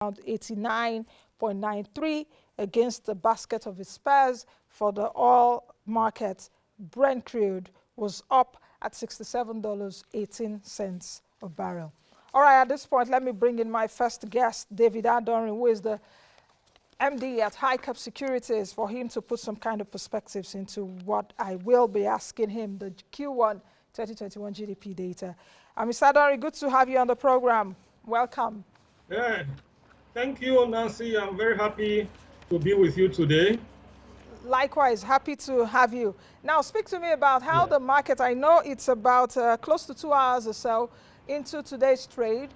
89.93 against the basket of its peers. For the oil market, Brent crude was up at $67.18 a barrel. All right, at this point, let me bring in my first guest, David Adonri, who is the MD at High Cap Securities, for him to put some kind of perspectives into what I will be asking him, the Q1 2021 GDP data. Mr. Adonri, good to have you on the program. Welcome. Yeah, thank you, Nancy. I'm very happy to be with you today. Likewise, happy to have you. Now, speak to me about how the market, I know it's about close to 2 hours or so into today's trade.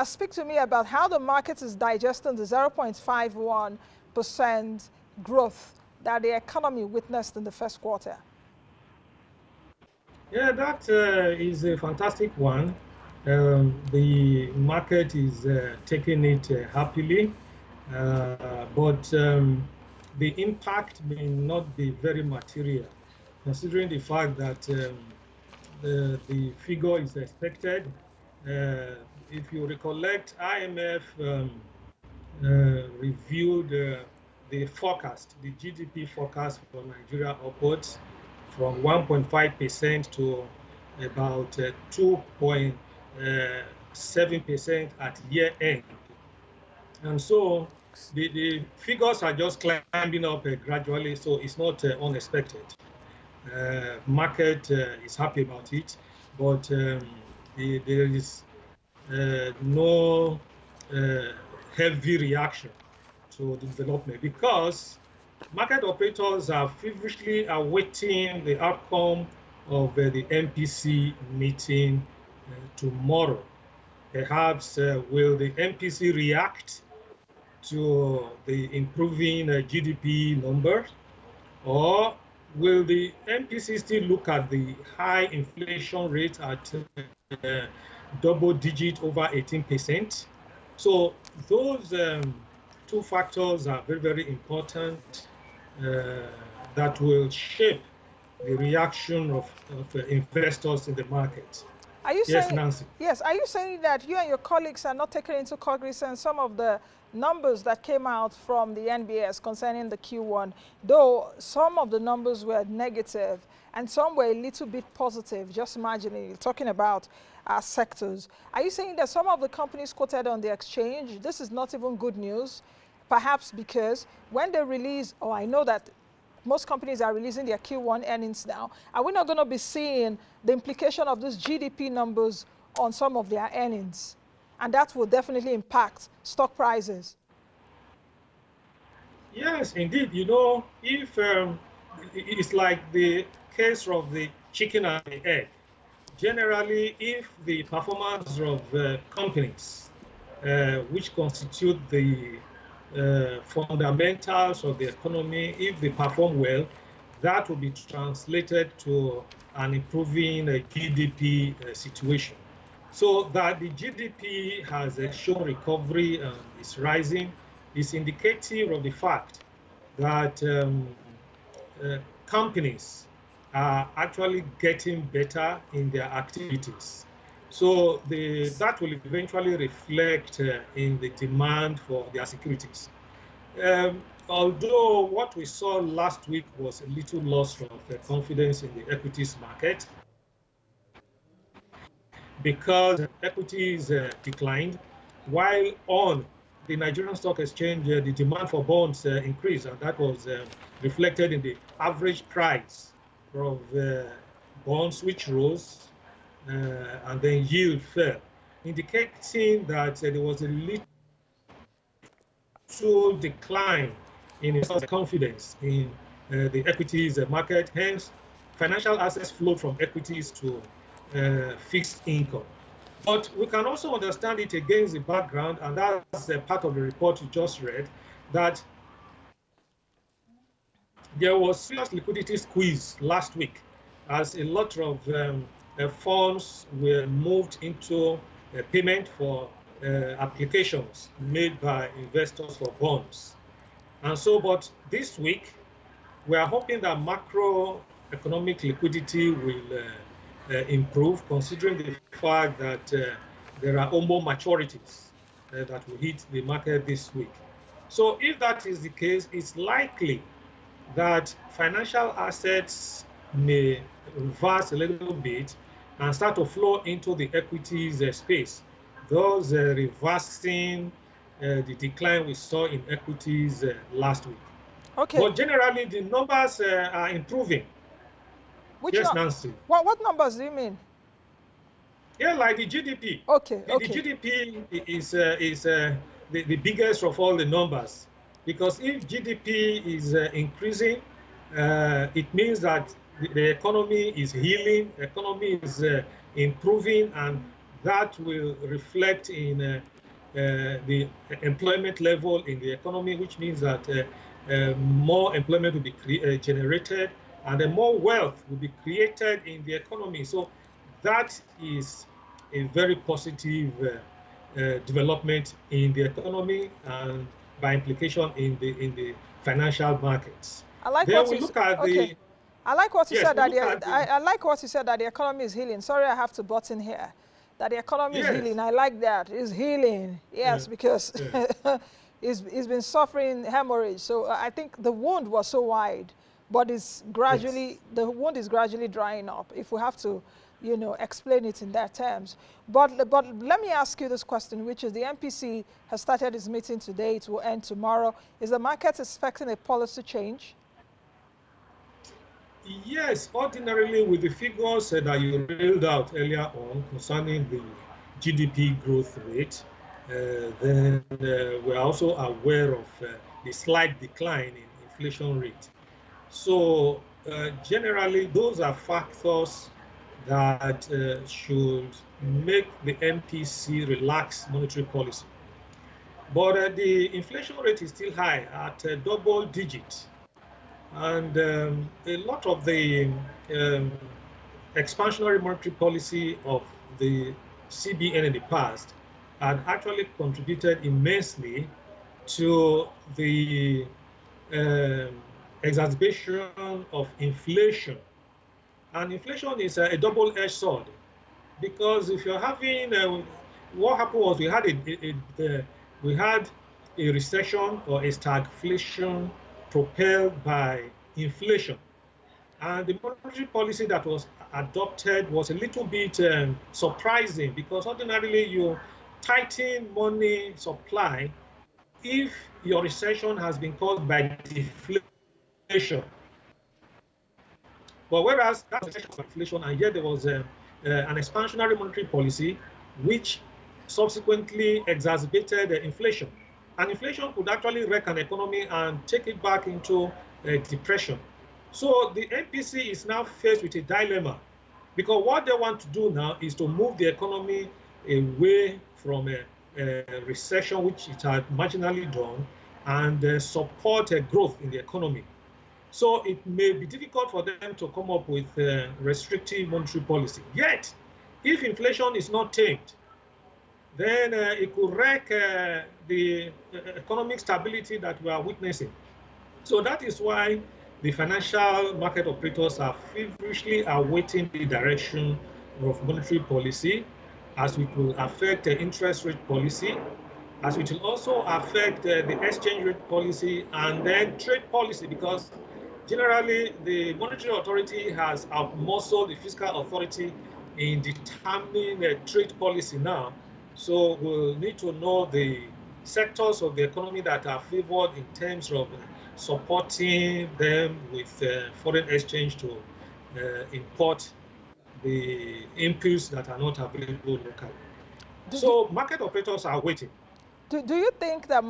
Speak to me about how the market is digesting the 0.51% growth that the economy witnessed in the first quarter. Yeah, that is a fantastic one. The market is taking it happily, but the impact may not be very material, considering the fact that the figure is expected. If you recollect, IMF reviewed the forecast, the GDP forecast for Nigeria upwards from 1.5% to about 2.7% at year end. And so the figures are just climbing up gradually, so it's not unexpected. Market is happy about it, but there is no heavy reaction to the development because market operators are feverishly awaiting the outcome of the MPC meeting tomorrow. Perhaps will the MPC react to the improving GDP numbers, or will the MPC still look at the high inflation rate at double digit over 18%? So those two factors are very, very important that will shape the reaction of investors in the market. Are you yes, saying, Nancy? Yes, are you saying that you and your colleagues are not taking into cognizance some of the numbers that came out from the NBS concerning the Q1, though some of the numbers were negative and some were a little bit positive, just imagining, talking about sectors. Are you saying that some of the companies quoted on the exchange, this is not even good news, perhaps because when they release, I know that most companies are releasing their Q1 earnings now, are we not going to be seeing the implication of these GDP numbers on some of their earnings? And that will definitely impact stock prices. Yes, indeed. You know, if it's like the case of the chicken and the egg. Generally, if the performance of companies, which constitute the fundamentals of the economy, if they perform well, that will be translated to an improving GDP situation. So that the GDP has shown recovery and is rising is indicative of the fact that companies are actually getting better in their activities. So that will eventually reflect in the demand for their securities. Although what we saw last week was a little loss of confidence in the equities market, because equities declined, while on the Nigerian Stock Exchange, the demand for bonds increased, and that was reflected in the average price of bonds, which rose, and then yield fell, indicating that there was a little decline in confidence in the equities market. Hence, financial assets flowed from equities to fixed income. But we can also understand it against the background, and that's a part of the report you just read, that there was serious liquidity squeeze last week as a lot of funds were moved into payment for applications made by investors for bonds. And so, but this week, we are hoping that macroeconomic liquidity will improve, considering the fact that there are almost maturities that will hit the market this week. So if that is the case, it's likely that financial assets may reverse a little bit and start to flow into the equities space, thus reversing the decline we saw in equities last week. Okay. But generally, the numbers are improving. Which yes, Nancy. What numbers do you mean? Yeah, like the GDP. Okay. The GDP is the biggest of all the numbers, because if GDP is increasing, it means that the economy is healing, economy is improving, and that will reflect in the employment level in the economy, which means that more employment will be generated, and more wealth will be created in the economy. So that is a very positive development in the economy and by implication in the financial markets. I like then what we you look at okay. the. I like what you Yes, said that I like what you said that the economy is healing. Sorry, I have to butt in here. That the economy is healing. I like that. It's healing. Yes, because it's been suffering hemorrhage. So I think the wound was so wide, but it's gradually the wound is gradually drying up. If we have to, you know, explain it in that terms. But let me ask you this question, which is the MPC has started its meeting today. It will end tomorrow. Is the market expecting a policy change? Yes, ordinarily with the figures that you read out earlier on concerning the GDP growth rate, then we're also aware of the slight decline in inflation rate. So generally, those are factors that should make the MPC relax monetary policy. But the inflation rate is still high at double digits. And a lot of the expansionary monetary policy of the CBN in the past had actually contributed immensely to the exacerbation of inflation. And inflation is a double-edged sword, because if you're having what happened was we had a recession or a stagflation propelled by inflation. And the monetary policy that was adopted was a little bit surprising, because ordinarily you tighten money supply if your recession has been caused by deflation. But whereas that was inflation, and yet there was an expansionary monetary policy which subsequently exacerbated inflation. And inflation could actually wreck an economy and take it back into depression. So the MPC is now faced with a dilemma, because what they want to do now is to move the economy away from a recession, which it had marginally done, and support growth in the economy. So it may be difficult for them to come up with restrictive monetary policy. Yet, if inflation is not tamed, then it could wreck the economic stability that we are witnessing. So that is why the financial market operators are feverishly awaiting the direction of monetary policy, as it will affect the interest rate policy, as it will also affect the exchange rate policy and then trade policy, because generally the monetary authority has outmuscled the fiscal authority in determining the trade policy now. So we'll need to know the sectors of the economy that are favored in terms of supporting them with foreign exchange to import the inputs that are not available locally. So market operators are waiting. Do you think that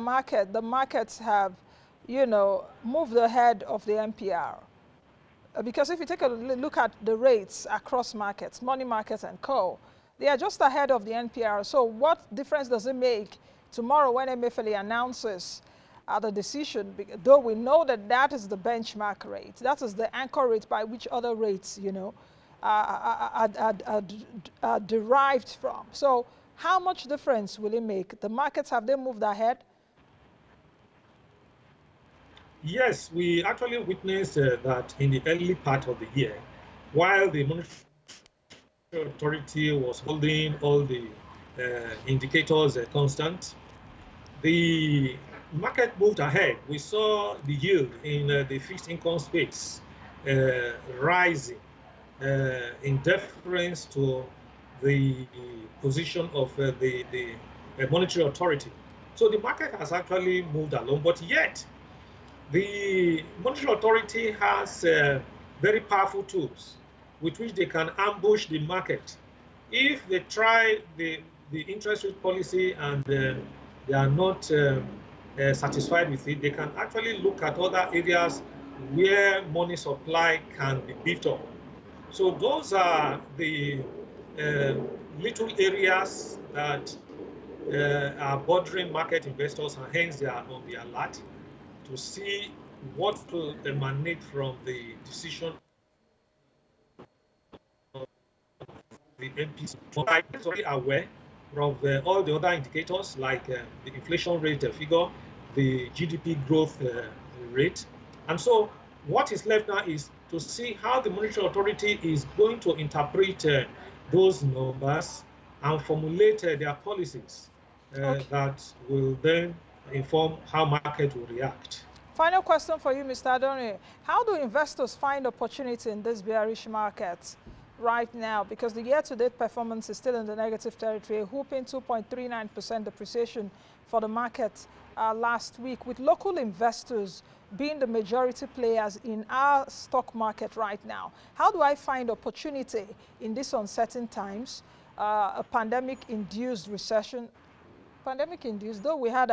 the markets have, you know, moved ahead of the MPR? Because if you take a look at the rates across markets, money markets and co, they are just ahead of the NPR. So what difference does it make tomorrow when Emefiele announces the decision, though we know that that is the benchmark rate, that is the anchor rate by which other rates, you know, are derived from. So how much difference will it make? The markets, have they moved ahead? Yes, we actually witnessed that in the early part of the year, while the monetary authority was holding all the indicators constant, the market moved ahead. We saw the yield in the fixed income space rising in deference to the position of the monetary authority. So the market has actually moved along, but yet the monetary authority has very powerful tools with which they can ambush the market. If they try the interest rate policy and they are not satisfied with it, they can actually look at other areas where money supply can be beefed up. So those are the little areas that are bothering market investors, and hence they are on the alert to see what will emanate from the decision of the MPC. I'm already aware of all the other indicators like the inflation rate figure, the GDP growth rate. And so what is left now is to see how the monetary authority is going to interpret those numbers and formulate their policies that will then inform how market will react. Final question for you, Mr. Adonri. How do investors find opportunity in this bearish market right now? Because the year-to-date performance is still in the negative territory, a whooping 2.39% depreciation for the market last week, with local investors being the majority players in our stock market right now. How do I find opportunity in these uncertain times, a pandemic-induced recession? Pandemic-induced, though we had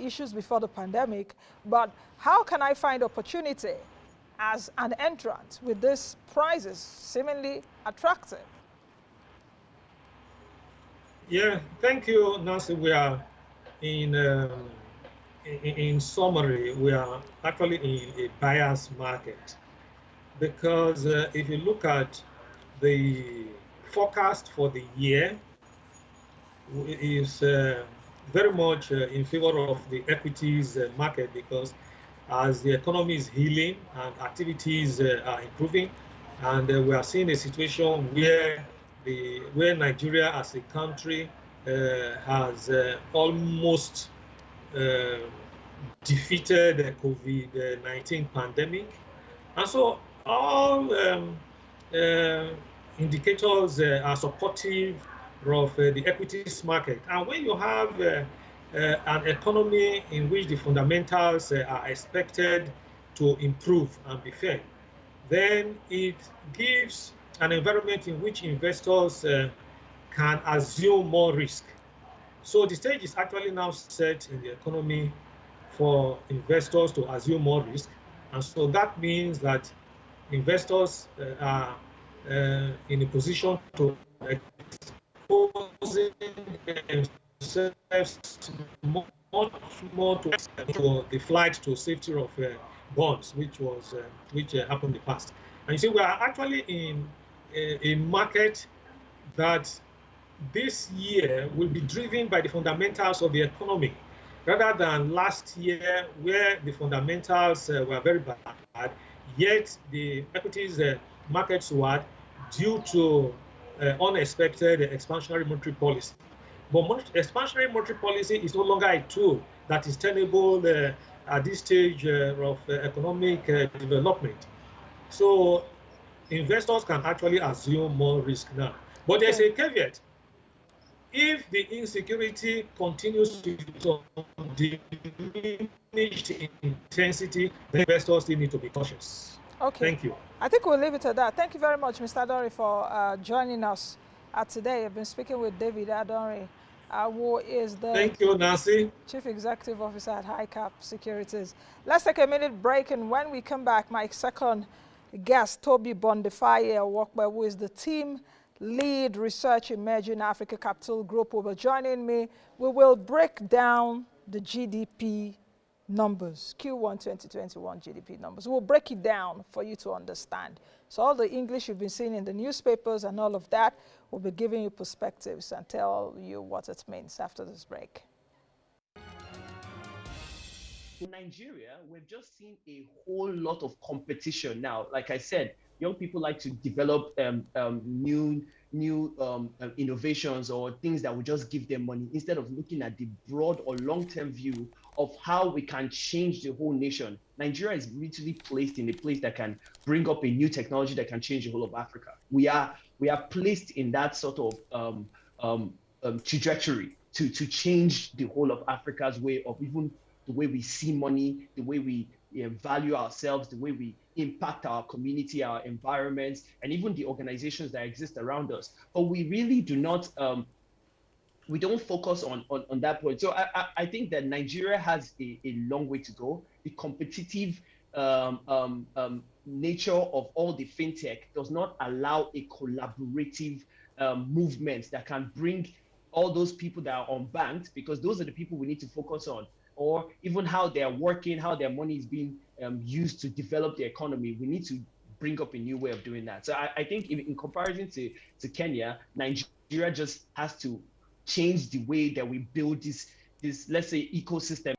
issues before the pandemic, but how can I find opportunity as an entrant with these prices seemingly attractive? Yeah, thank you, Nancy. We are in summary, we are actually in a buyer's market, because if you look at the forecast for the year, is very much in favor of the equities market, because as the economy is healing and activities are improving, and we are seeing a situation where Nigeria as a country has almost defeated the COVID-19 pandemic. And so all indicators are supportive of the equities market. And when you have an economy in which the fundamentals are expected to improve and be fair, then it gives an environment in which investors can assume more risk. So the stage is actually now set in the economy for investors to assume more risk. And so that means that investors are in a position to exposing themselves much more to the flight to safety of bonds, which happened in the past. And you see, we are actually in a market that this year will be driven by the fundamentals of the economy, rather than last year where the fundamentals were very bad, yet the equities markets were due to unexpected expansionary monetary policy. But expansionary monetary policy is no longer a tool that is tenable at this stage of economic development. So investors can actually assume more risk now. But there's a caveat. If the insecurity continues to diminished intensity, then investors still need to be cautious. Okay. Thank you. I think we'll leave it at that. Thank you very much, Mr. Adonri, for joining us today. I've been speaking with David Adonri, who is the Thank you, Nancy. Chief Executive Officer at HiCap Securities. Let's take a minute break, and when we come back, my second guest, Toby Bondifaye Wokbe, who is the team lead research emerging Africa Capital Group, will be joining me. We will break down the GDP numbers, Q1 2021 GDP numbers. We'll break it down for you to understand. So all the English you've been seeing in the newspapers and all of that, we'll be giving you perspectives and tell you what it means after this break. So Nigeria, we've just seen a whole lot of competition now. Like I said, young people like to develop new innovations or things that will just give them money instead of looking at the broad or long-term view of how we can change the whole nation. Nigeria is literally placed in a place that can bring up a new technology that can change the whole of Africa. We are placed in that sort of trajectory to change the whole of Africa's way of even the way we see money, the way we value ourselves, the way we impact our community, our environments, and even the organizations that exist around us. But we really do not, we don't focus on that point. So I think that Nigeria has a long way to go. The competitive nature of all the fintech does not allow a collaborative movement that can bring all those people that are unbanked, because those are the people we need to focus on, or even how they're working, how their money is being used to develop the economy. We need to bring up a new way of doing that. So I think in comparison to Kenya, Nigeria just has to change the way that we build this let's say, ecosystem.